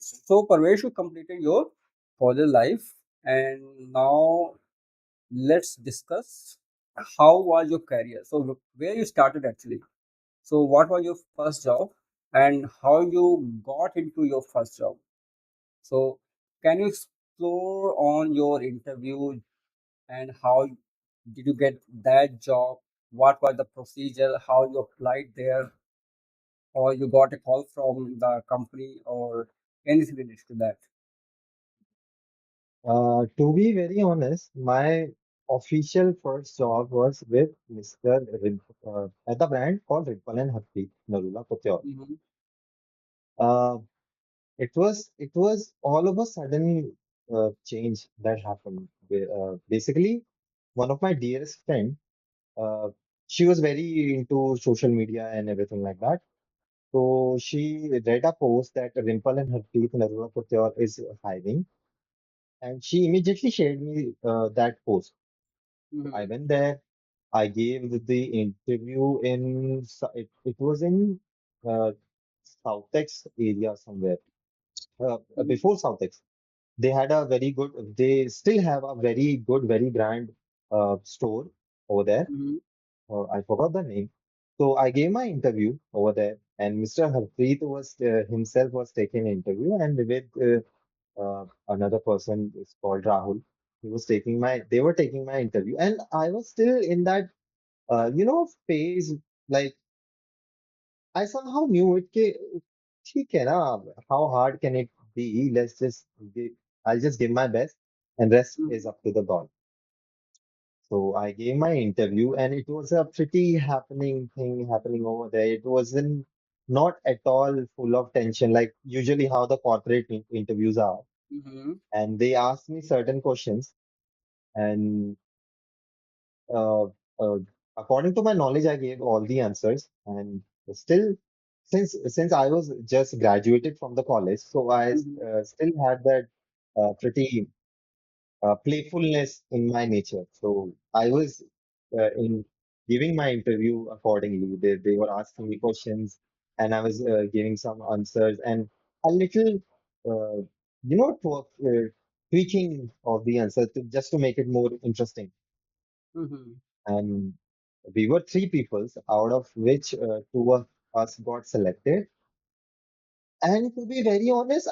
So, Parvesh, you completed your college life, and now let's discuss how was your career. So, where you started actually. So, what was your first job, and how you got into your first job? So, can you explore on your interview and how did you get that job? What was the procedure? How you applied there, or you got a call from the company, or anything related to that? To be very honest, my official first job was with at the brand called Ripple and Happy, Narula Kothur. Mm-hmm. Uh, it was all of a sudden change that happened. Basically, one of my dearest friend, uh, she was very into social media and everything like that. So she read a post that Rimple and Harpreet Narula Kothur is hiring, and she immediately shared me that post. I Mm-hmm. went there. I gave the interview it was in uh, Southex area somewhere. Before Southex, they had a very good. They still have a very good, very grand store over there. Mm-hmm. I forgot the name. So I gave my interview over there, and Mr. Harpreet was himself was taking an interview, and with another person is called Rahul. They were taking my interview, and I was still in that phase. Like I somehow knew it. ठीक है ना, how hard can it be? I'll just give my best, and rest is Mm-hmm. up to the God. So I gave my interview, and it was a pretty happening thing happening over there. It wasn't not at all full of tension, like usually how the corporate interviews are. Mm-hmm. And they asked me certain questions, and uh, uh, according to my knowledge, I gave all the answers. And still, since I was just graduated from the college, so I Mm-hmm. still had that pretty playfulness in my nature. So I was in giving my interview accordingly. They were asking me questions, and I was giving some answers, and a little, uh, tweaking of the answer just to make it more interesting. Mm-hmm. And we were three peoples, out of which two of us got selected. And to be very honest,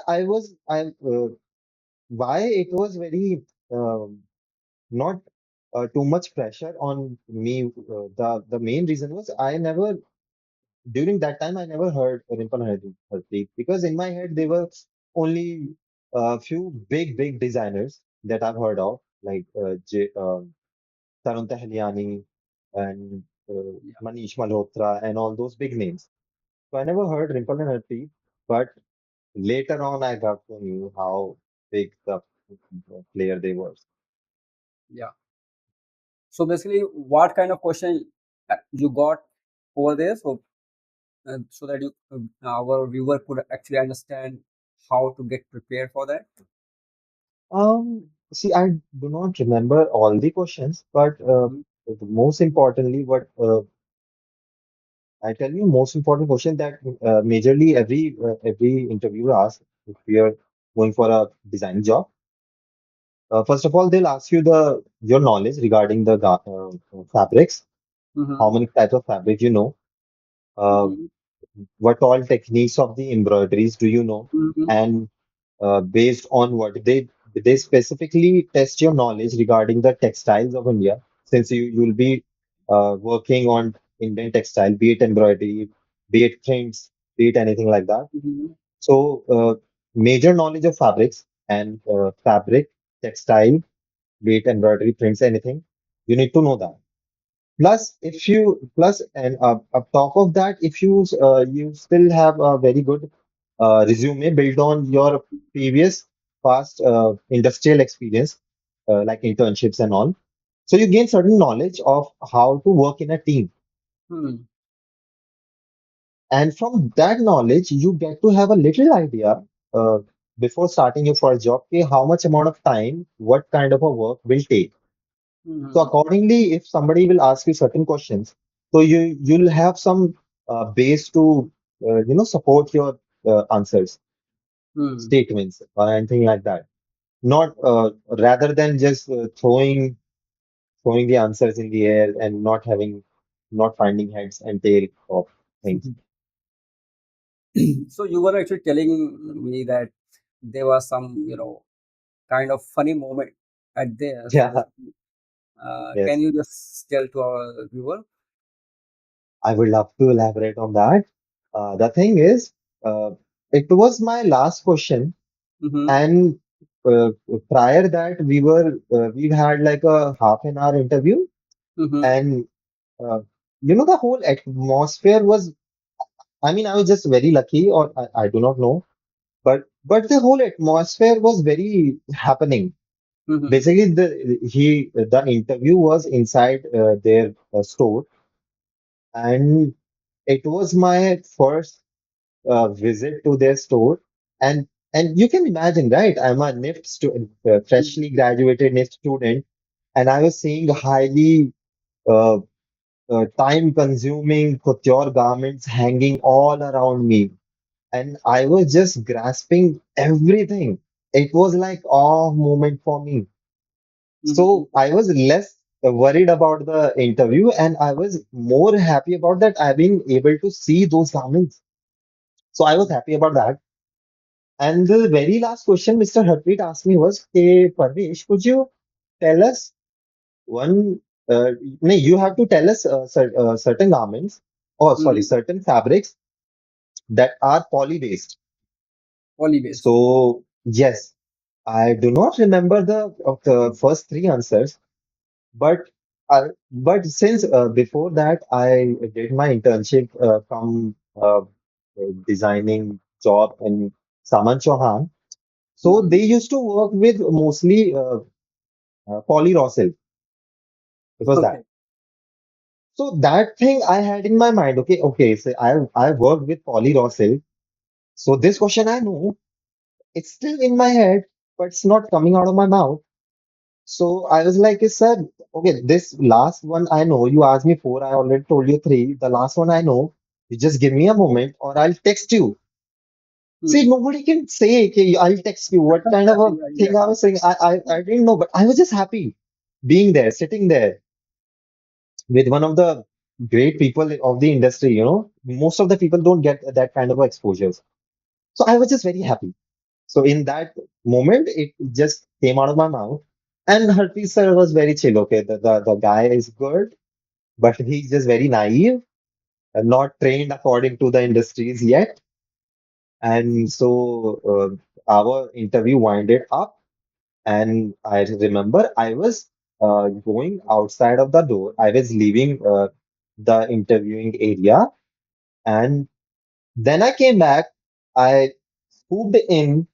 why it was very not too much pressure on me. The main reason was I never during that time I never heard Rimple Harpreet, because in my head they were only a few big designers that I've heard of, like Tarun Tahliani and Yeah. Manish Malhotra and all those big names. So I never heard Rimple and Harpreet, but later on I got to know how big the player they were. Yeah. So basically, what kind of question you got over there? So so that you our viewer could actually understand how to get prepared for that. See, I do not remember all the questions, but Mm-hmm. most importantly, what I tell you, most important question that majorly every interviewer asks if we are going for a design job. First of all, they'll ask you the your knowledge regarding the fabrics, how Mm-hmm. many types of fabric you know, uh, Mm-hmm. what all techniques of the embroideries do you know, Mm-hmm. and based on what they specifically test your knowledge regarding the textiles of India, since you'll be working on Indian textile, be it embroidery, be it prints, be it anything like that. Mm-hmm. So major knowledge of fabrics and fabric, textile, be it embroidery, prints, anything, you need to know that. Plus and up top of that, if you still have a very good resume built on your previous past industrial experience, like internships and all, so you gain certain knowledge of how to work in a team, Hmm. and from that knowledge you get to have a little idea uh, before starting your first job, okay, how much amount of time, what kind of a work will take. So Mm-hmm. accordingly, if somebody will ask you certain questions, so you'll have some base to support your answers. Hmm. statements or anything like that. Not rather than just throwing the answers in the air and not finding heads and tail of things. So you were actually telling me that there was some, kind of funny moment at there. So Yeah, basically, can yes. you just tell to our viewer? I would love to elaborate on that. The thing is, uh, it was my last question, Mm-hmm. and uh, prior that we had like a half an hour interview, Mm-hmm. and uh, the whole atmosphere was. I mean, I was just very lucky, or I do not know, but the whole atmosphere was very happening. Mm-hmm. Basically, the interview was inside their store, and it was my first visit to their store, and you can imagine, right? I'm a NIFT student, freshly graduated NIFT student, and I was seeing highly uh, time-consuming couture garments hanging all around me, and I was just grasping everything. It was like awe moment for me. Mm-hmm. So I was less worried about the interview, and I was more happy about that I've been able to see those garments. So I was happy about that. And the very last question Mr. Harpreet asked me was, "Hey, Parvesh, could you tell us one? No, you have to tell us certain garments, or sorry, Mm-hmm. certain fabrics that are poly-based." Poly based. So yes, I do not remember the of the first three answers, but but since before that I did my internship from designing job in Saman Chauhan. So Mm-hmm. they used to work with mostly polyrosil. It was that. Okay. So that thing I had in my mind. Okay, okay. So I worked with polyrosil. So this question I know, it's still in my head, but it's not coming out of my mouth. So I was like, sir, okay, this last one I know. You asked me four. I already told you three. The last one I know. You just give me a moment, or I'll text you. See, Mm-hmm. nobody can say, okay, I'll text you. What kind of a Yeah, thing I exactly. was saying? I didn't know, but I was just happy being there, sitting there with one of the great people of the industry. Most of the people don't get that kind of exposures. So I was just very happy. So in that moment, it just came out of my mouth. And Harpreet sir was very chill. Okay, the guy is good, but he's just very naive and not trained according to the industries yet. And so our interview winded up, and I remember I was going outside of the door. I was leaving the interviewing area, and then I came back. I swooped in,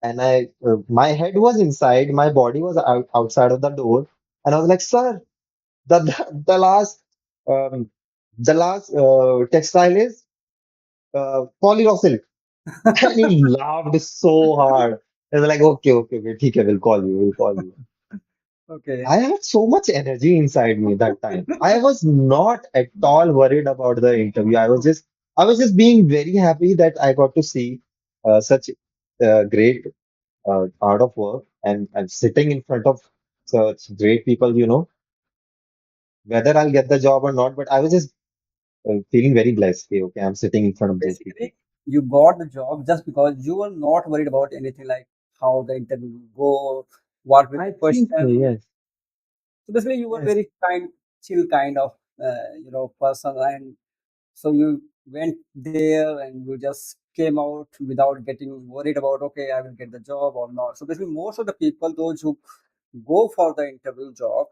and my head was inside, my body was outside of the door, and I was like, "Sir, the last um, textile is polyrosil." And he laughed so hard. I was like, "Okay, okay, okay, ठीक है, we'll call you." Okay. I had so much energy inside me that time. I was not at all worried about the interview. I was just being very happy that I got to see such great art of work, and sitting in front of such great people, whether I'll get the job or not, but I was just feeling very blessed. Okay, okay, I'm sitting in front So of those people. basically, you got the job just because you were not worried about anything like how the interview will go, what will I the think so, question. yes. So basically, you were Yes. very kind, chill kind of, person, and so you went there and you just came out without getting worried about, okay, I will get the job or not. So basically, most of the people, those who go for the interview job,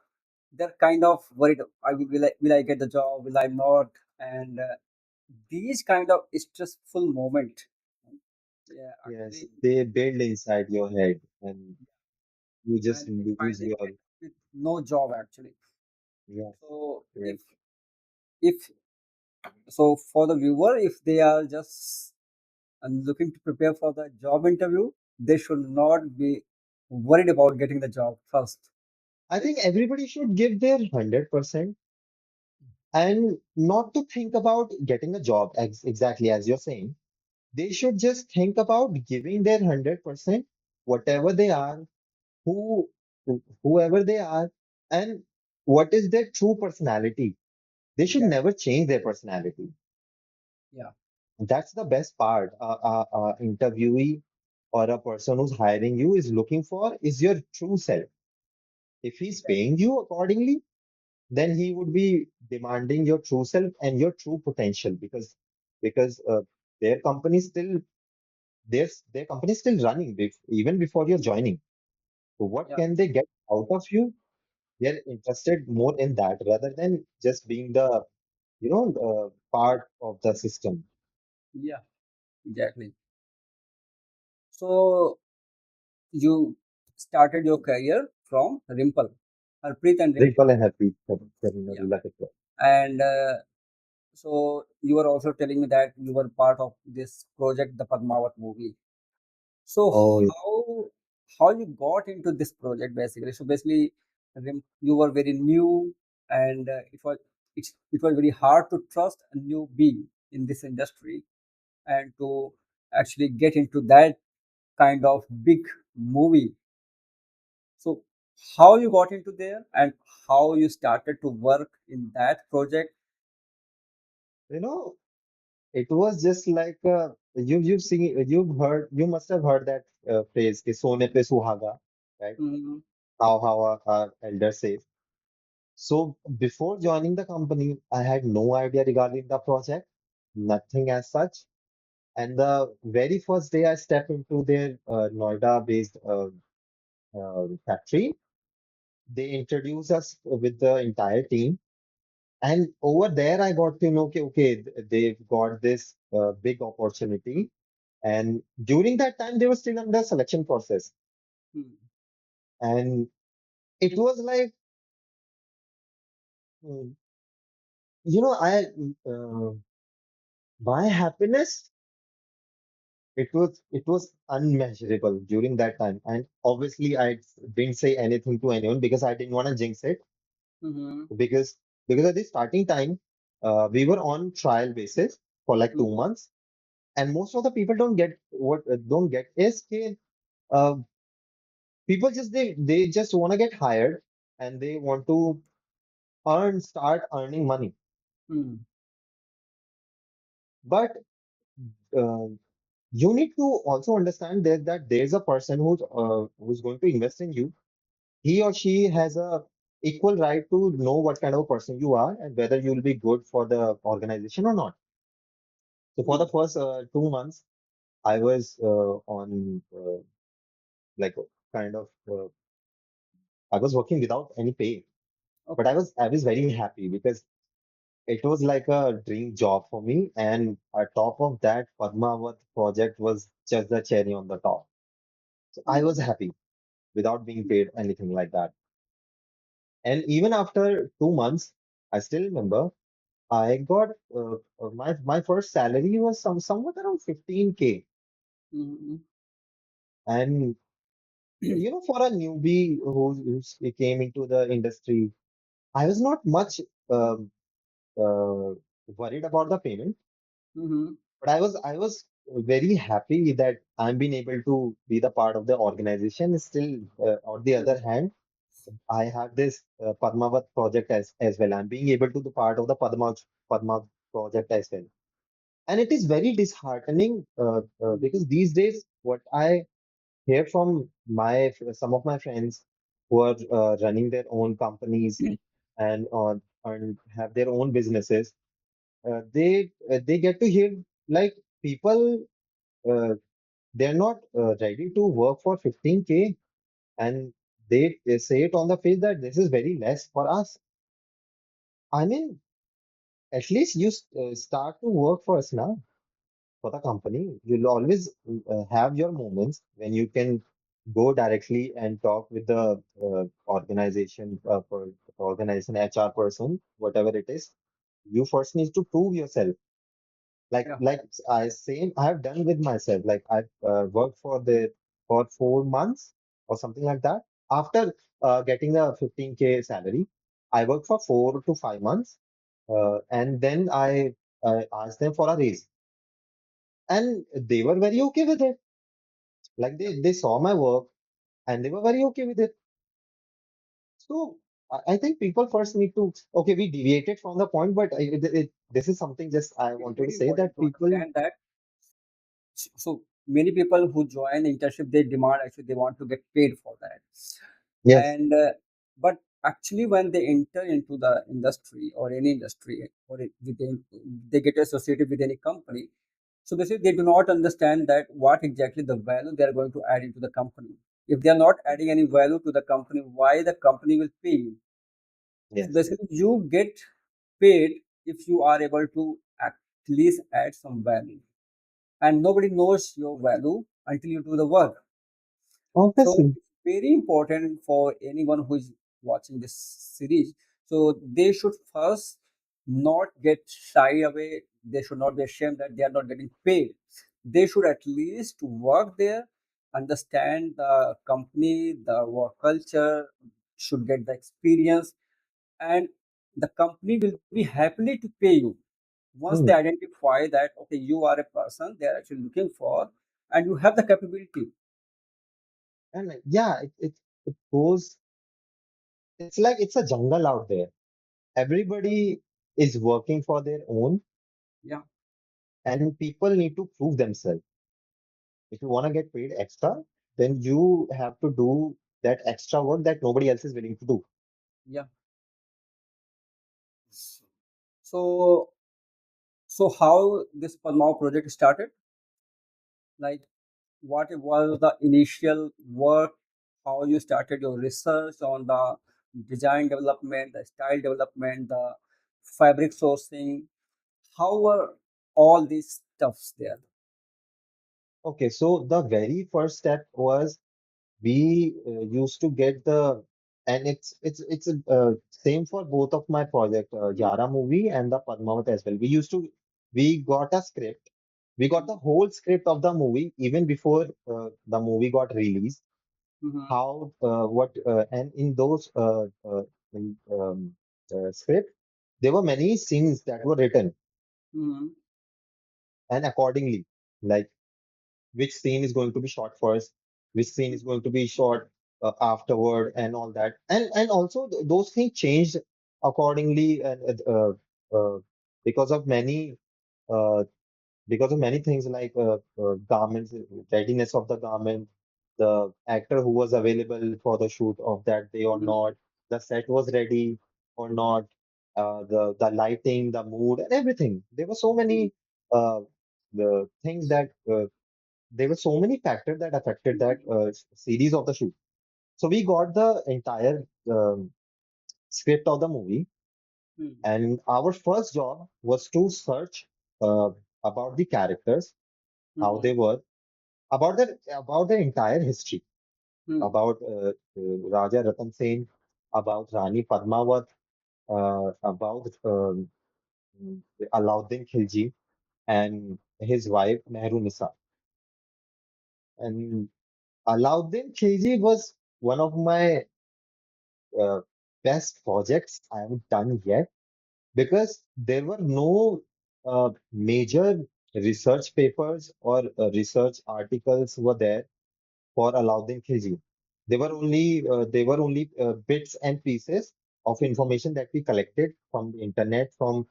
they're kind of worried. Will I get the job? Will I not? And these kind of stressful moment. Yeah, Yes, actually, they build inside your head, and you just and we lose finally your, end up with no job actually. yeah, So correct. if so for the viewer, if they are just looking to prepare for the job interview, they should not be worried about getting the job first. I Right? think everybody should give their 100% and not to think about getting a job, exactly as you're saying. They should just think about giving their 100%, whatever they are, who, whoever they are, and what is their true personality. They should Yeah, never change their personality. yeah, That's the best part. Interviewee or a person who's hiring you is looking for is your true self. If he's exactly. paying you accordingly, then he would be demanding your true self and your true potential because their company still their company is still running even before you're joining. So what Yeah, can they get out of you? They're interested more in that rather than just being the part of the system. yeah, exactly. So you started your career from Rimple, Harpreet and Rimple. Ripple and happy Yeah, terminology like it. and so you were also telling me that you were part of this project, the Padmavat movie. So Oh, yeah. how you got into this project basically? So basically, you were very new, and it was very hard to trust a newbie in this industry and to actually get into that kind of big movie. So how you got into there and how you started to work in that project? You know, it was just like you've heard you must have heard that phrase कि सोने पे सुहागा, right? Mm-hmm. How our elder says. So before joining the company, I had no idea regarding the project, nothing as such. And the very first day I stepped into their Noida-based factory, they introduced us with the entire team. And over there, I got to know, they've got this big opportunity. And during that time, they were still under selection process. And it was like, mm, uh, my happiness, it was unmeasurable during that time. And obviously, I didn't say anything to anyone because I didn't want to jinx it. Mm-hmm. Because because at the starting time, we were on trial basis for like Mm-hmm. 2 months, and most of the people don't get is uh, people they just want to get hired and they want to start earning money. Mm-hmm. But uh, you need to also understand that there's a person who's going to invest in you. He or she has a equal right to know what kind of person you are and whether you'll be good for the organization or not. So for the first 2 months, I was on like kind of I was working without any pay, but Okay. I was very happy because it was like a dream job for me. And on top of that, Padmavat project was just the cherry on the top. So I Mm-hmm. was happy without being paid anything like that. And even after 2 months, I still remember I got my first salary was somewhat around 15K. Mm-hmm. And for a newbie who came into the industry, I was not much um, uh, worried about the payment, Mm-hmm. but I was very happy that I'm being able to be the part of the organization. Still, on the other hand, I have this Padmavat project as well. I'm being able to be part of the Padmavat project as well, and it is very disheartening Mm-hmm. because these days what I hear from my some of my friends who are running their own companies and have their own businesses, they get to hear like people uh, they're not ready to work for 15K, and they say it on the face that this is very less for us. I mean, at least you start to work for us now for the company. You'll always have your moments when you can go directly and talk with the organization HR person, whatever it is. You first need to prove yourself. Yeah. Like I have done with myself. Like I've worked for 4 months or something like that. After getting the 15K salary, I worked for 4 to 5 months, and then I asked them for a raise. and they were very okay with it. Like Yeah. they saw my work and they were very okay with it. So I think people first need to, okay, we deviated from the point, but this is something just I It is wanted to very say important that to people, understand that. So many people who join the internship, they demand actually they want to get paid for that. yes, And but actually, when they enter into the industry or any industry or within, they get associated with any company. So basically, they do not understand that what exactly the value they are going to add into the company. If they are not adding any value to the company, why the company will pay you? So yes, basically, you get paid if you are able to at least add some value, and nobody knows your value until you do the work. So obviously. it's very important for anyone who is watching this series. So they should first not get shy away. They should not be ashamed that they are not getting paid. They should at least work there, understand the company, the work culture, should get the experience, and the company will be happily to pay you once they Hmm. identify that okay, you are a person they are actually looking for and you have the capability. And yeah, it goes, it's like it's a jungle out there. Everybody is working for their own, Yeah. and people need to prove themselves. If you want to get paid extra, then you have to do that extra work that nobody else is willing to do. Yeah. So, so how this Padmav project started? Like, what was the initial work? How you started your research on the design development, the style development, the fabric sourcing? How were all these stuffs there? Okay, so the very first step was we used to get the, and it's same for both of my project, Yara movie and the Padmavat as well. We got a script. We got the whole script of the movie even before the movie got released. Mm-hmm. How, what, and in those in, script, there were many scenes that were written Mm-hmm. and accordingly, like which scene is going to be shot first, which scene is going to be shot afterward, and all that. And also those things changed accordingly, and because of many uh, because of many things like garments, readiness of the garment, the actor who was available for the shoot of that day or Mm-hmm. not, the set was ready or not, the lighting, the mood, and everything. There were so many the things that there were so many factors that affected that series of the shoot. So we got the entire script of the movie, Mm-hmm. and our first job was to search uh, about the characters, how Mm-hmm. they were, about their entire history, Mm-hmm. about Raja Ratan Sen, about Rani Padmavat, about Alauddin Khilji and his wife Mehrunisa. And Alauddin Khilji was one of my uh, best projects I haven't done yet because there were no major research papers or research articles were there for Alauddin Khilji. They were only bits and pieces of Mm-hmm. information that we collected from the internet, from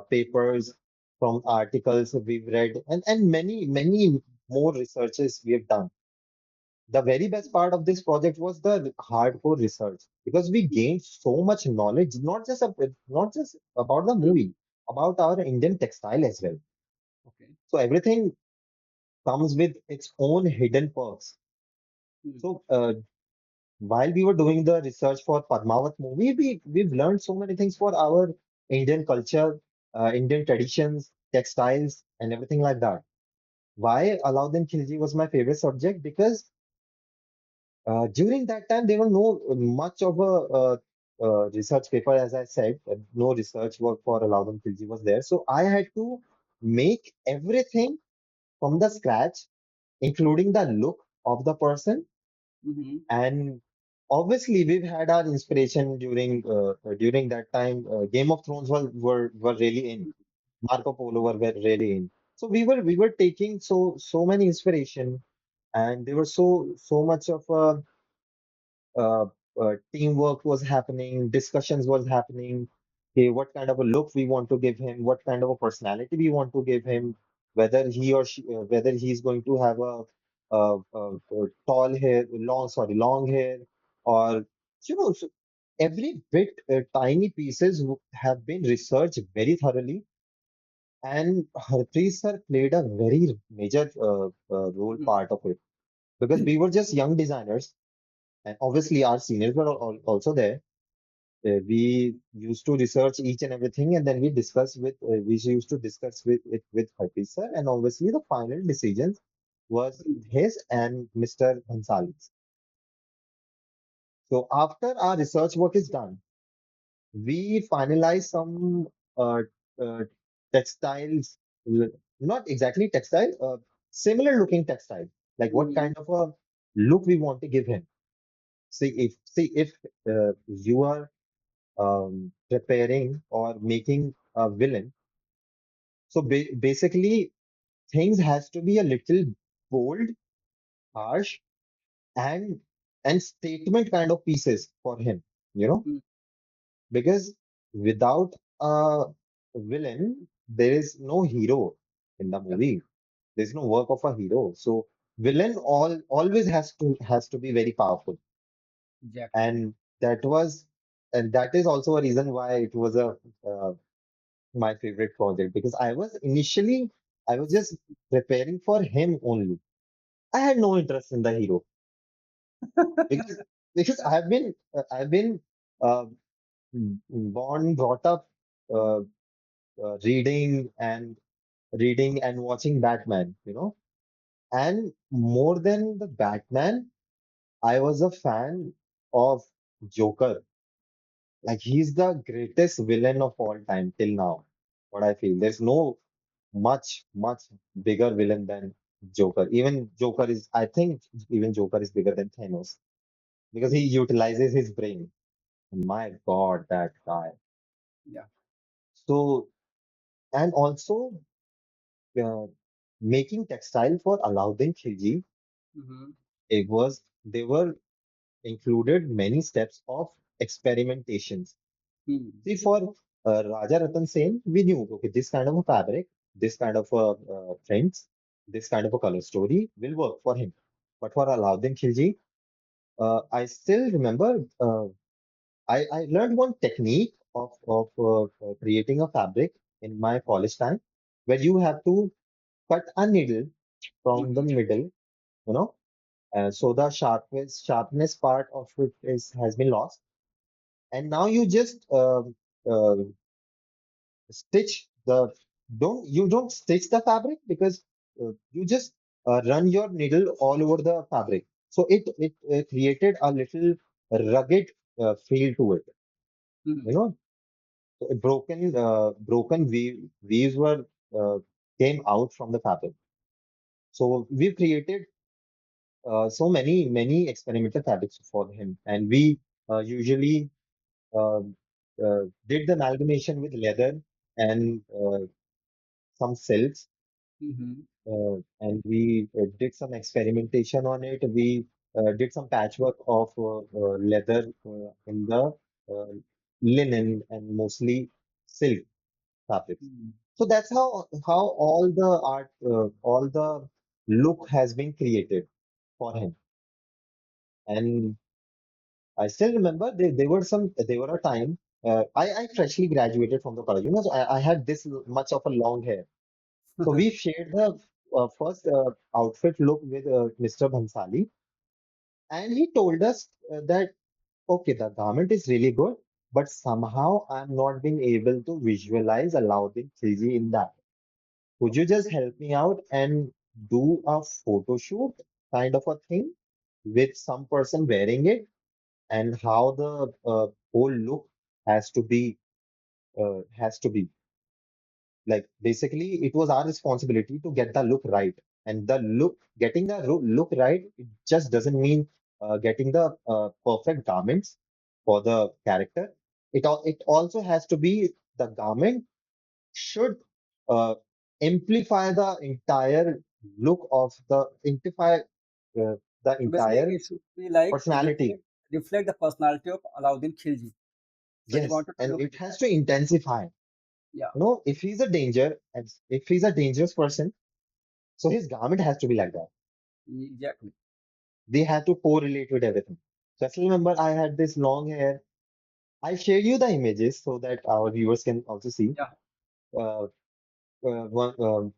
papers, from articles we've read, and many more researches we have done. The very best part of this project was the hardcore research because we gained so much knowledge, not just about the Mm-hmm. movie, about our Indian textile as well. Okay. So everything comes with its own hidden perks. Mm-hmm. So while we were doing the research for Padmavat movie, we've learned so many things for our Indian culture, Indian traditions, textiles, and everything like that. Why Alauddin Khilji was my favorite subject? Because during that time, there were no much of a research paper, as I said. No research work for Alauddin Khilji was there. So I had to make everything from the scratch, including the look of the person. Mm-hmm. And obviously, we've had our inspiration during that time. Game of Thrones were really in. Marco Polo were really in. So we were taking so many inspiration, and there were so much of uh, teamwork was happening, discussions was happening. Okay, what kind of a look we want to give him, what kind of a personality we want to give him, whether he or she, whether he's going to have a tall hair, long hair, or so every bit, tiny pieces have been researched very thoroughly, and Harpreet sir played a very major role Mm, part of it because we were just young designers, and obviously our seniors were also there. We used to research each and everything, and then we used to discuss with it with Harpreet sir, and obviously the final decisions was mm, his and Mr. Bhansali's. So after our research work is done, we finalize some uh, uh, textiles, not exactly textile, similar looking textile, like what mm, kind of a look we want to give him. See if you are preparing or making a villain. So basically, things has to be a little bold, harsh, and statement kind of pieces for him, you know, mm. because without a villain, there is no hero in the Yeah, movie. There's no work of a hero. So villain always has to be very powerful, exactly. and that was and that is also a reason why it was a uh, my favorite project, because I was just preparing for him only. I had no interest in the hero because I've been uh, born brought up uh, reading and watching Batman, and more than the Batman, I was a fan of Joker. Like he's the greatest villain of all time till now. What I feel, there's no much bigger villain than Joker. I think even Joker is bigger than Thanos because he Mm, utilizes his brain. My God, that guy. yeah. So, and also uh, making textile for Alauddin Khilji, Mm-hmm. they were included many steps of experimentations. Mm, See, for Raja Ratan Sen, we knew, okay, this kind of a fabric, this kind of a prints, this kind of a color story will work for him. But for Alauddin Khilji, I still remember I learned one technique of creating a fabric in my college time, where you have to cut a needle from the mm-hmm. middle, you know, so the sharpness part of it is has been lost, and now you just uh, stitch the don't you don't stitch the fabric because you just run your needle all over the fabric, so it created a little rugged feel to it, you Mm, know. So broken weaves were uh, came out from the fabric. So we created so many experimental fabrics for him, and we usually um, did the amalgamation with leather and some silks, mm-hmm. and we did some experimentation on it. We did some patchwork of leather in the uh, linen and mostly silk fabrics. Mm, So that's how all the look has been created for him. And I still remember there were a time I freshly graduated from the college. So I had this much of a long hair. So we shared the first outfit look with Mr. Bhansali, and he told us that okay, the garment is really good, but somehow I'm not being able to visualize Alauddin Khilji in that. Could you just help me out and do a photo shoot kind of a thing with some person wearing it, and how the whole look has to be has to be. Like basically, it was our responsibility to get the look right. And getting the look right, it just doesn't mean getting the perfect garments for the character. It also has to be the garment should uh, amplify uh, the So basically, entire it should be like personality. reflect the personality of Alauddin Khilji. So he Yes, wanted to and look it like has that. to intensify. Yeah, If he's a danger, and if he's a dangerous person, so his garment has to be like that. exactly. They have to correlate with everything. So I still remember I had this long hair. I shared you the images so that our viewers can also see. Yeah, Uh,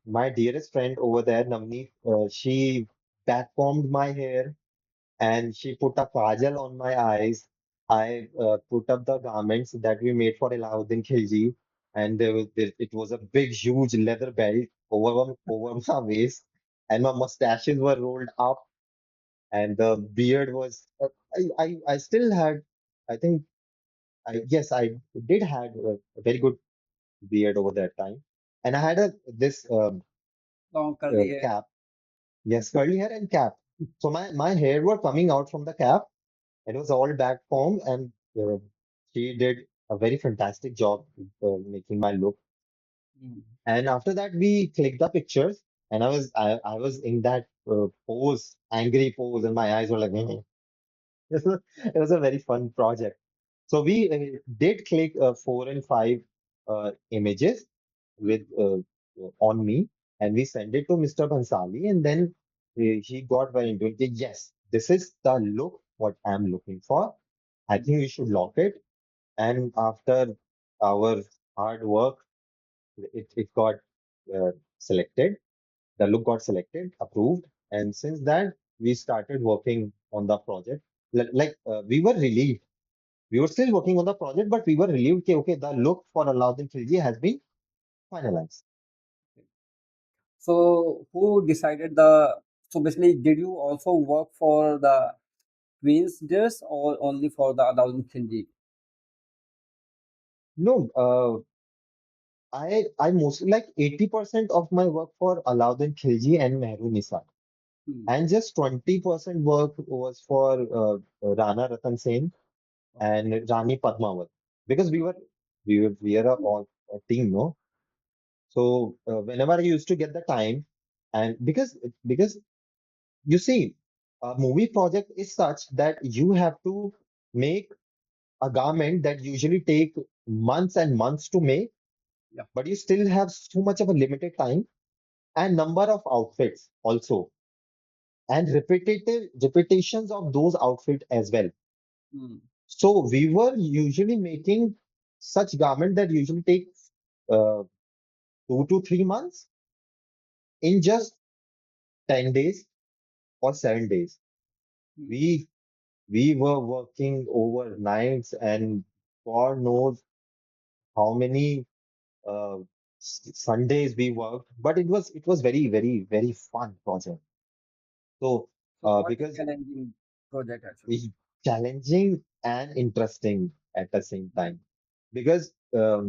my dearest friend over there, Navneet, she backcombed my hair and she put a kajal on my eyes. I put up the garments that we made for Alauddin Khilji, and it was a big, huge leather belt over my waist, and my mustaches were rolled up, and the beard was. I still had, I think, yes, I did had a very good beard over that time, and I had a this long curly hair. cap, yes, curly hair and cap. So my hair were coming out from the cap. It was all back home, and she did a very fantastic job making my look. Mm. And after that, we clicked the pictures, and I was in that pose, angry pose, and my eyes were like, it was a very fun project. So we did click 4 and 5 images with on me, and we sent it to Mr. Bhansali, and then he got very into it. Yes, this is the look what I'm looking for. I Mm. think we should lock it. And after our hard work, it got uh, selected. The look got selected, approved, and since that we started working on the project. We were relieved. We were still working on the project, but we were relieved. Okay, the look for Alauddin Khilji has been finalized. So who decided the? So basically, did you also work for the Queen's dress or only for the Alauddin Khilji? No, I mostly like 80% of my work for Alauddin Khilji and Mehrunisa, Hmm. and just 20% work was for Rana Ratan Sen and Rani Padmavat, because we are a team, no? So whenever I used to get the time, and because you see, a movie project is such that you have to make a garment that usually take months and months to make, Yeah. but you still have so much of a limited time and number of outfits also, and repetitions of those outfits as well. Hmm. So we were usually making such garment that usually take uh, 2 to 3 months in just 10 days or 7 days. Hmm. We we were working over nights, and God knows how many uh, Sundays we worked, but it was very, very, very fun project. So So quite a because challenging project actually. it's challenging and interesting at the same time, because uh,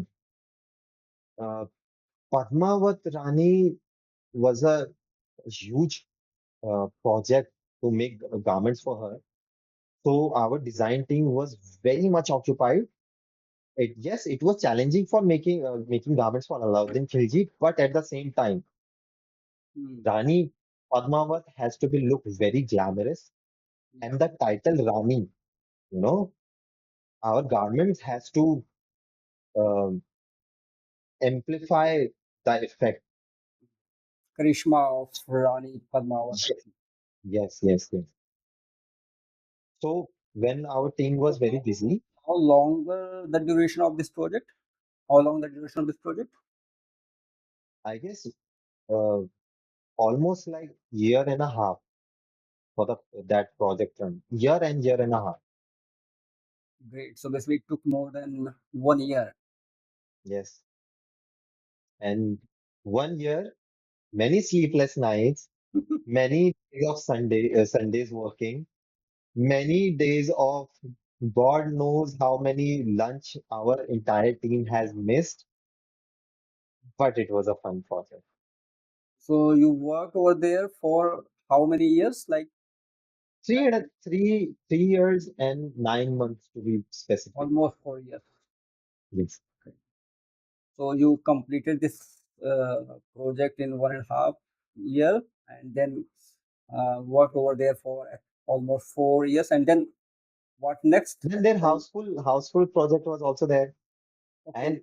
Padmavat Rani was a huge project to make garments for her. So our design team was very much occupied. Yes, it was challenging for making garments for Alauddin Khilji, but at the same time, Hmm. Rani Padmavat has to be look very glamorous, Yeah. and the title Rani, you know, our garments has to um, amplify the effect. Karishma of Rani Padmavat Yes, actually. yes, yes, yes. So when our team So was very busy, how long the duration of this project? How long the duration of this project? I guess uh, almost like year and a half for the that project run. Year and a half. Great. So basically it took more than 1 year. Yes. And 1 year, many sleepless nights, many days of Sundays working, many days of God knows how many lunch our entire team has missed, but it was a fun project. So you worked over there for how many years? Like Three years and 9 months to be specific. almost 4 years. Yes. Okay. So you completed this project in 1.5 year, and then worked over there for almost 4 years, and then what next? Then their So, houseful project was also there. okay, And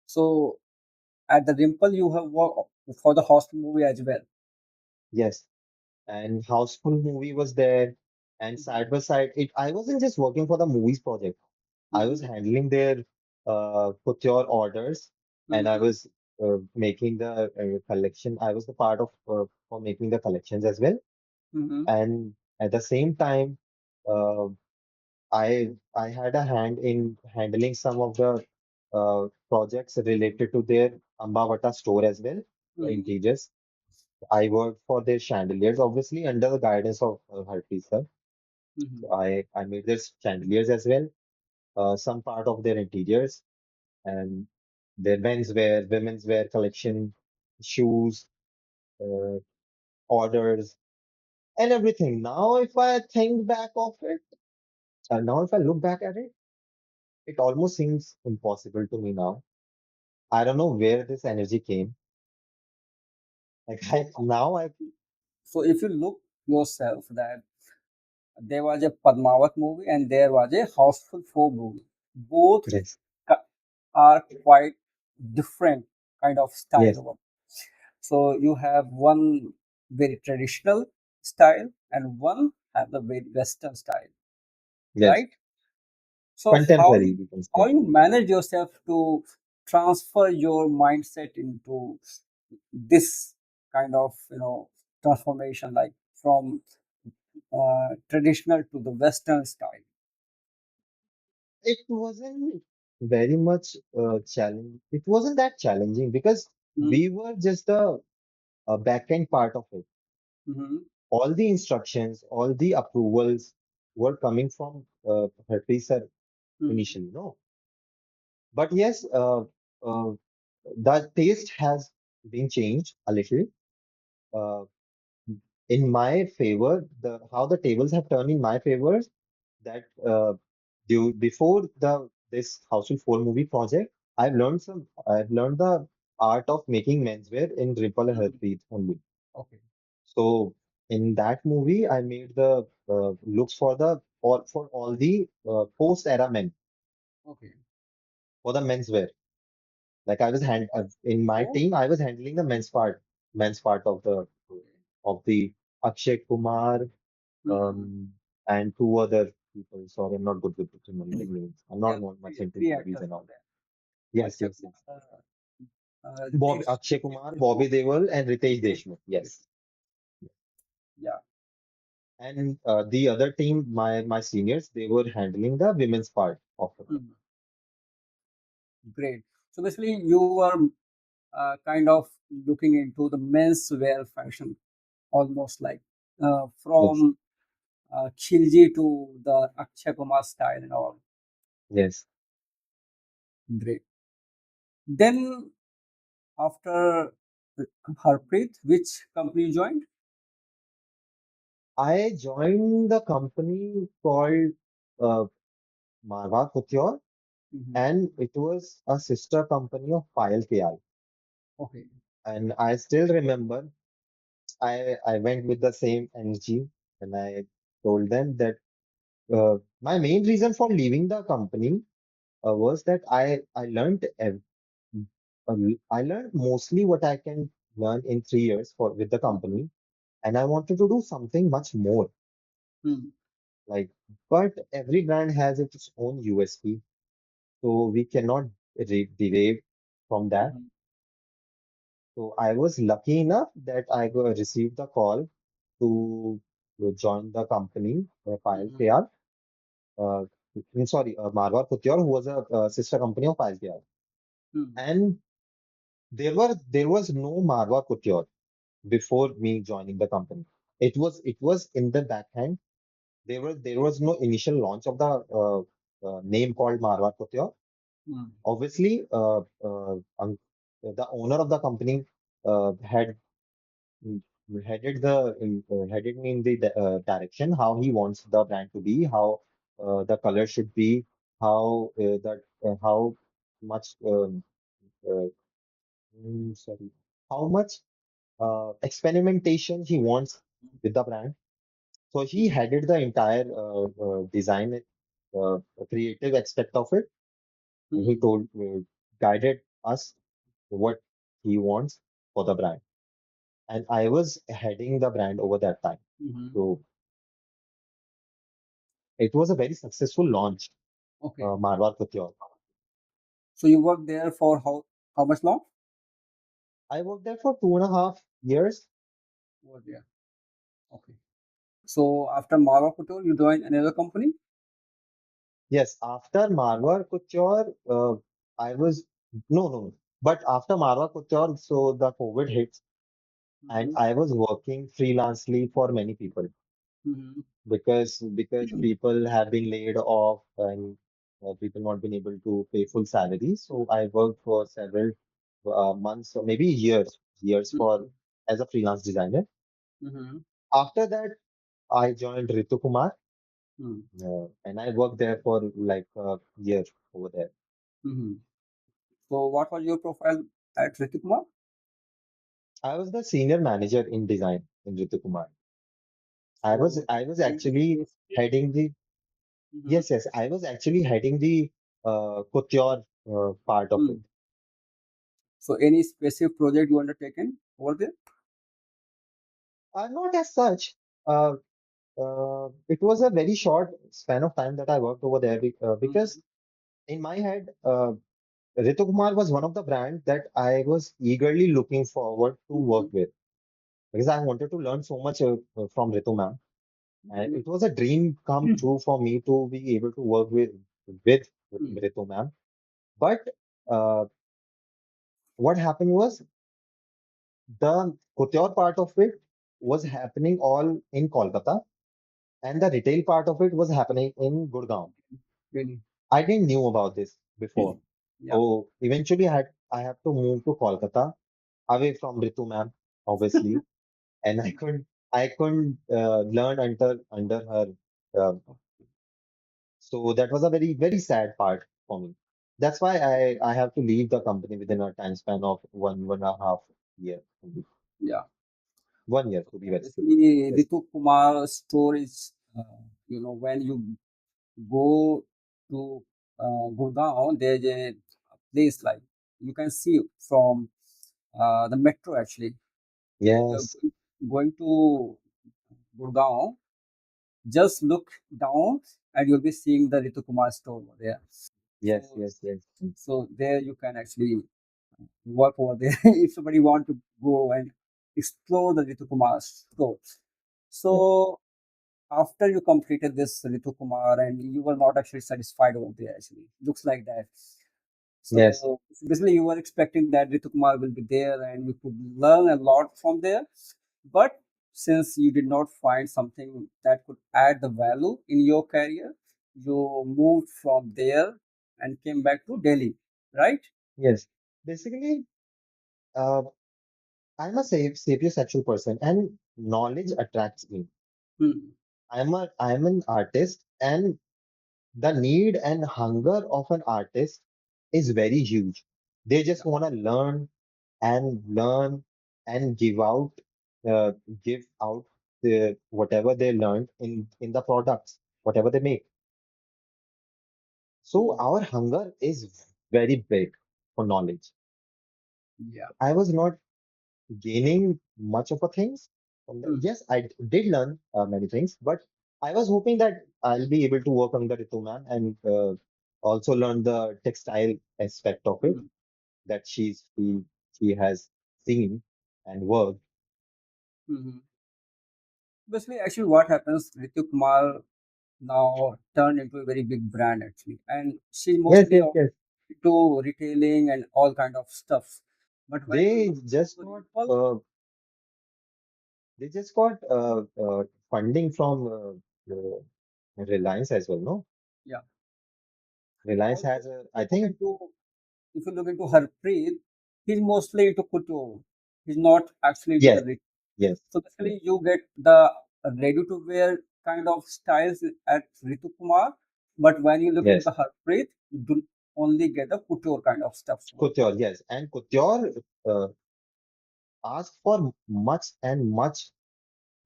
so at the Dimple, you have worked for the hospital movie as well. yes, and houseful movie was there. And Mhm, side by side, it I wasn't just working for the movies project. I was mhm, handling their couture orders, and I mhm, was making the collection. I was the part of for making the collections as well. mhm, And at the same time, uh, I had a hand in handling some of the projects related to their Ambavata store as well, the mhm, interiors. I worked for their chandeliers, obviously under the guidance of Harpreet sir. mhm, So I made their chandeliers as well, some part of their interiors and their menswear, women's wear collection, shoes, uh, orders, and everything. Now, if I think back of it, now if I look back at it, it almost seems impossible to me now. I don't know where this energy came. Like now I So if you look yourself that there was a Padmavat movie and there was a Houseful 4 movie. Both yes, are quite different kind of yes, style. So you have one very traditional style and one have the very Western style, yes, right? So contemporary we can how say. you manage yourself to transfer your mindset into this kind of transformation, like from traditional to the Western style. It wasn't very much challenge. It wasn't that challenging because Mm-hmm. we were just a back end part of it. Mm-hmm. All the instructions, all the approvals were coming from Harpreet sir Mm-hmm. initially, no. But yes, uh, the taste has been changed a little. Uh, in my favor, the how the tables have turned in my favor that before this Houseful 4 movie project, I've learned the art of making menswear in Ripple and Mm-hmm. Harpreet only. Okay. So in that movie, I made the looks for for all the post-era men Okay. for the menswear. Like I was in my Oh. team, I was handling the men's part Okay. of the Akshay Kumar, Mm-hmm. and two other people. Sorry, I'm not good with remembering names. I'm Yeah, not much into three movies actors and were all. there. Yes, Akshay yes, yes. Kumar, Bobby, Ritesh Akshay Kumar, Deshmukh, Bobby Deol, and Ritesh Ritesh Deshmukh. Deshmukh. Yes. Yeah. And the other team, my seniors, they were handling the women's part of it. Mm, great. So basically, you were kind of looking into the menswear fashion, almost like Yes, from Khilji to the Akshay Kumar style and all. yes. Great. Then after Harpreet, which company you joined? I joined the company called uh, Marwa Couture, Hmm. and it was a sister company of Payal KR. Okay. And I still remember I went with the same energy and I told them that my main reason for leaving the company was that I learned mostly what I can learn in 3 years for with the Mhm. company, and I wanted to do something much more. Mm. Like, but every brand has its own USP, so we cannot derive from that. Mhm. So I was lucky enough that received the call to join the company, Payal Mhm. KR. Uh, sorry, Marwar Couture, who was a sister company of Payal KR. Mm. And there was no Marwar Couture before me joining the company. It was in the backhand. There was no initial launch of the name called Marwar Couture. Mm. Obviously, the owner of the company had mm, headed me in the direction how he wants the brand to be, how the color should be, how much sorry, how much experimentation he wants with the brand. So he Mhm. headed the entire design, uh, creative aspect of it. He Mhm. told, guided us what he wants for the brand. And I was heading the brand over that time. Mhm. So it was a very successful launch, Okay. Marwar Couture. So you worked there for how much long? I worked there for 2.5 years. Over there. Okay. So after Mara Couture, you joined another company? Yes, after Marwar Couture, I was no, no, no. But after Marwar Couture, so the COVID hit, and Mhm. I was working freelancely for many people Mhm. because people have been laid off and people not been able to pay full salary. So I worked for several months or maybe years for Mhm. as a freelance designer. Mhm. After that, I joined Ritu Kumar, Mhm. and I worked there for like a year over there. Mhm. So what was your profile at Ritik Kumar? I was the senior manager in design in Ritu Kumar. So I was any actually specific? heading the Mhm. yes, I was actually heading the couture part of it. Mm. So any specific project you undertaken over there? Not as such. Uh, it was a very short span of time that I worked over there because Mhm. in my head, Ritu Kumar was one of the brands that I was eagerly looking forward to work Mhm. with because I wanted to learn so much from Ritu ma'am. And Mhm. it was a dream come true for me to be able to work with Mhm. Ritu ma'am. But uh, what happened was the couture part of it was happening all in Kolkata, and the retail part of it was happening in Gurgaon. Really? I didn't knew about this before. Yeah. So eventually I have to move to Kolkata away from Ritu ma'am, obviously, and I couldn't learn under her. Uh, so that was a very sad part for me. That's why I have to leave the company within a time span of one and a half year, maybe. Yeah. 1 year to be very Basically, specific. Ritu Kumar's stories, when you go to Gurgaon, there's a place like you can see from the metro actually. You're Yes, going to Gurgaon, just look down and you'll be seeing the Ritu Kumar store over there. yes, So, yes, yes. so there you can actually work over there if somebody want to go and explore the Ritu Kumar store. Yes, So after you completed this Ritu Kumar and you were not actually satisfied over there actually. Looks like that. yes, So basically you were expecting that Ritu Kumar will be there and you could learn a lot from there. But since you did not find something that could add the value in your career, you moved from there and came back to Delhi, right? yes. Basically, uh, I'm a sapiosexual person, and knowledge attracts me. Hmm. I'm an artist, and the need and hunger of an artist is very huge. They just Yeah. want to learn and uh, give out whatever they learned in the products, whatever they make. So Hmm. our hunger is very big for knowledge. Yeah. I was not gaining much of a things. Hmm. Yes, I did learn many things, but I was hoping that I'll be able to work under Ritu ma'am and also learn the textile aspect of it Hmm. that she has seen and worked. Hmm. Basically, actually, what happens, Ritu Kumar now turned into a very big brand actually, and she's Yes, mostly yes, yes. into retailing and all kind of stuff. But when you They look just to got Ripple, they just got funding from Reliance as well, no? yeah. Reliance Also, has a, if I you look think, into if you look into Harpreet, he's mostly into couture. He's not actually into the yes, retail. yes, So yes, basically, you get the ready to wear kind of styles at Ritu Kumar, but when you look into yes. the Harpreet, you do. only get the couture kind of stuff over there. Couture, yes. And couture asks for much and much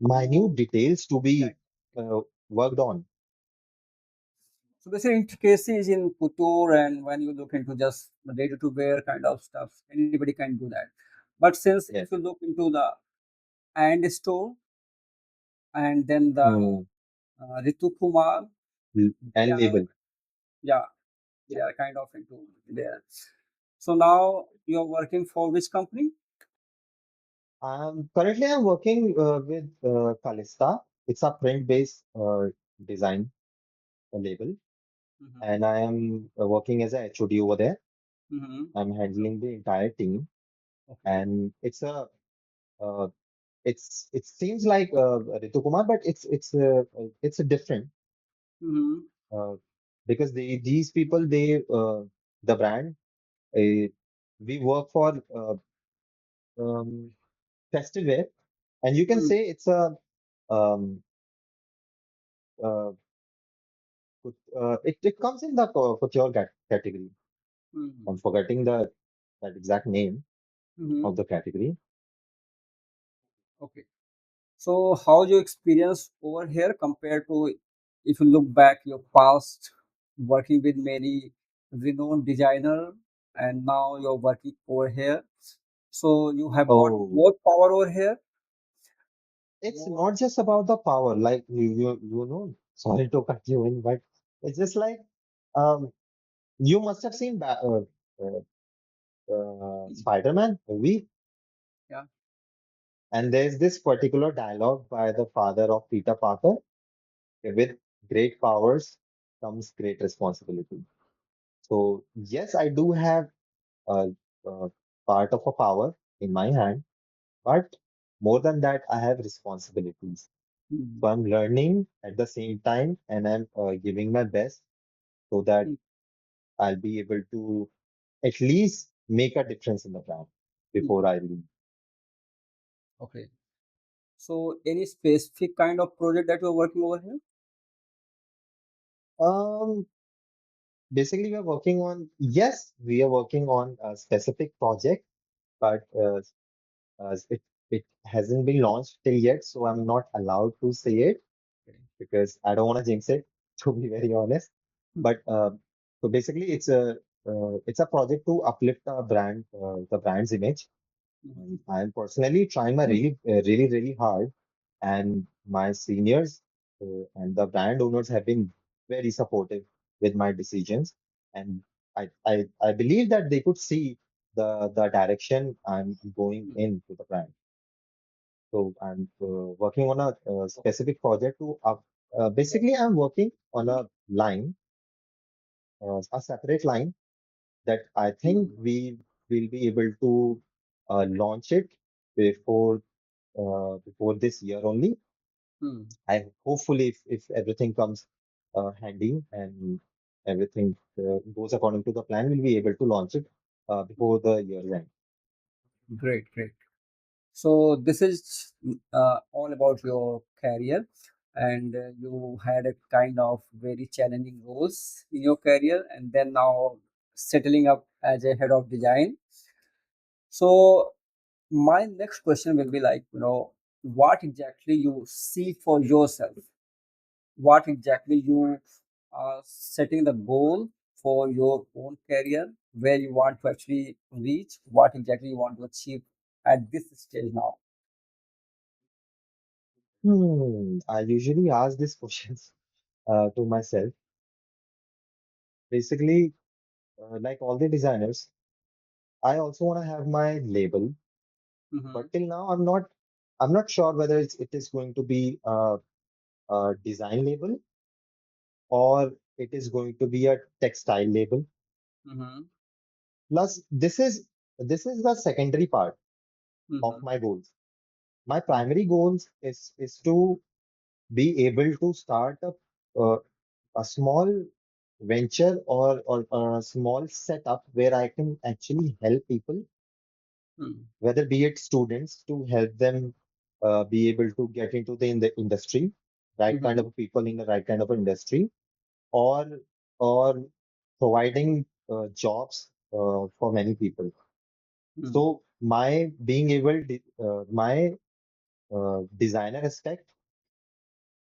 minute details to be Right. worked on. So basically, intricacies in couture, and when you look into just the ready-to-wear kind of stuff, anybody can do that. But since if Yes. you look into the and store and then the Hmm. Ritu Kumar, they And are, label. yeah, they are kind of into there. So now you're working for which company? Currently, I'm working with Calista. It's a print-based design label, Mm-hmm. and I am working as a HOD over there. Mm-hmm. I'm handling the entire team, Okay. and uh, it seems like Ritu Kumar, but it's a different Mm-hmm. uh, because these people the brand we work for um, festive wear, and you can say it's a um, uh, it comes in the couture category. Mm-hmm. I'm forgetting the that exact name Mm-hmm. of the category. Okay. So how's your experience over here compared to if you look back your past working with many renowned designer and now you're working over here. So you have got Oh, more power over here, it's more. not just about the power, like you know. Sorry to cut you in, but it's just like um, you must have seen uh, Spider-Man movie, Yeah. and there's this particular dialogue by the father of Peter Parker. With great powers comes great responsibility. So yes, I do have a, a part of a power in my hand, but more than that, I have responsibilities. Mm, So I'm learning at the same time, and I'm giving my best so that mm, I'll be able to at least make a difference in the brand mm. before I leave. Okay. So any specific kind of project that you're working over here? Um, Basically, we are working on a specific project, but it hasn't been launched till yet, so I'm not allowed to say it Okay. because I don't want to jinx it, to be very honest. Mm, But so basically, it's a project to uplift the brand's image. mhm, I'm personally trying my really hard, and my seniors and the brand owners have been very supportive with my decisions, and I believe that they could see the direction I'm going mm, in with the brand. So I'm working on a, specific project to basically I'm working on a line, a separate line that I think mm, we will be able to launch it before before this year only. mm. I hopefully if everything comes handy and everything goes according to the plan, we'll be able to launch it before the year's end. Great, great. So this is all about your career, and you had a kind of very challenging roles in your career, and then now settling up as a head of design. So my next question will be like, what exactly you see for yourself? What exactly you are setting the goal for your own career, where you want to actually reach, what exactly you want to achieve at this stage now? I usually ask these questions to myself. Basically, like all the designers, I also want to have my label, Mm-hmm. but till now I'm not sure whether it is going to be a design label or it is going to be a textile label. Mm-hmm. Plus, this is the secondary part of Mm-hmm. my goals. My primary goals is to be able to start uh, a small venture or a small setup where I can actually help people, Mm-hmm. whether be it students to help them be able to get into the industry, right kind Mm-hmm. of people in the right kind of industry, or or providing jobs for many people. Hmm. So my being able, my designer aspect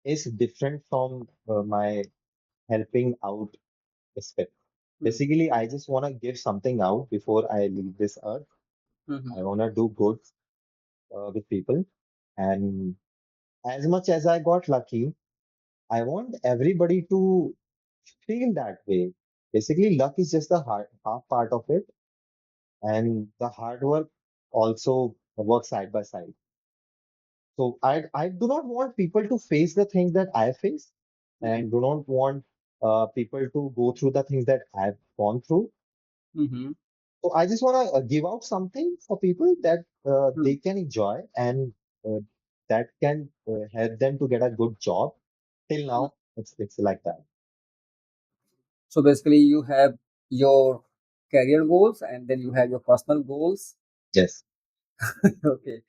is different from my helping out aspect. Hmm. Basically, I just want to give something out before I leave this earth. Hmm. I want to do good with people. And as much as I got lucky, I want everybody to feel that way. Basically, luck is just the half part of it, and the hard work also works side by side. So I do not want people to face the things that I face, Hmm. and do not want people to go through the things that I've gone through. Hmm. So I just want to give out something for people that Hmm. they can enjoy, and uh, that can help them to get a good job. Till Hmm. now, it's like that. So basically, you have your career goals and then you have your personal goals. Yes. Okay.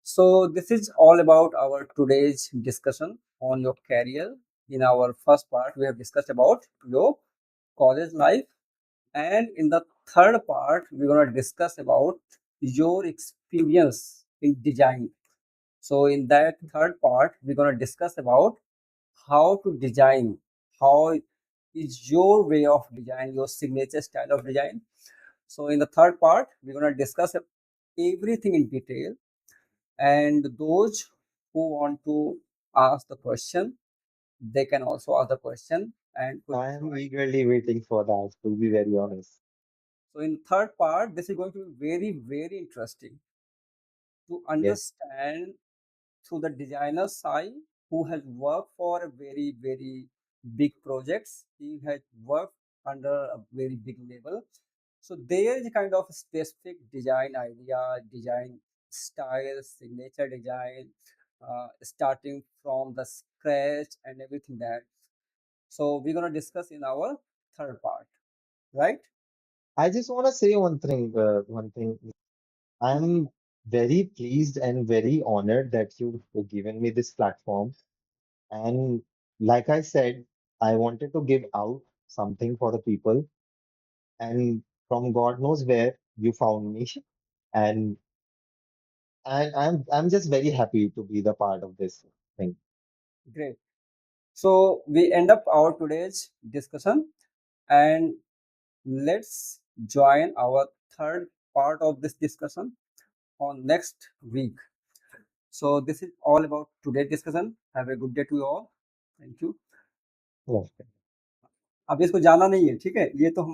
So this is all about our today's discussion on your career. In our first part, we have discussed about your college life, and in the third part, we're gonna discuss about your experience in design. So in that third part, we're gonna discuss about how to design, how is your way of design, your signature style of design. So in the third part, we're gonna discuss everything in detail, and those who want to ask the question, they can also ask the question and could I am join. eagerly waiting for that, to be very honest. So in third part, this is going to be very, very interesting to Yes. understand through the designer side who has worked for a very, very big projects. He has worked under a very big level. So there is a kind of specific design idea, design style, signature design, starting from the scratch and everything that. So we're gonna discuss in our third part, right? I just want to say one thing. One thing. Mhm. I'm very pleased and very honored that you've given me this platform. And like I said, I wanted to give out something for the people. And from God knows where you found me. And I'm just very happy to be the part of this thing. Great. So we end up our today's discussion, and let's join our third part of this discussion on next week. So this is all about today's discussion. Have a good day to you all. Thank you. Yeah. अब इसको जाना नहीं है, ठीक है, ये तो